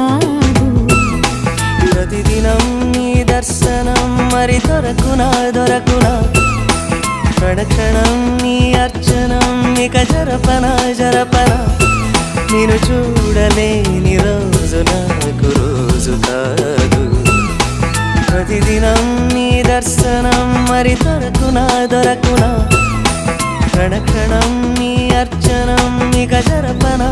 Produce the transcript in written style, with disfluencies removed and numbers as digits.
కాదు. ప్రతిదినం నీ దర్శనం మరి దొరకునా దొరకునా, క్షణక్షణం నీ అర్చనం ఇక జరపనా జరపనా, నేను చూడలేని రోజు నాకు రోజు కాదు. ప్రతిదినం నీ దర్శనం మరి దొరకునా దొరకునా, క్షణక్షణం నీ అర్చనం ఇక జరపనా.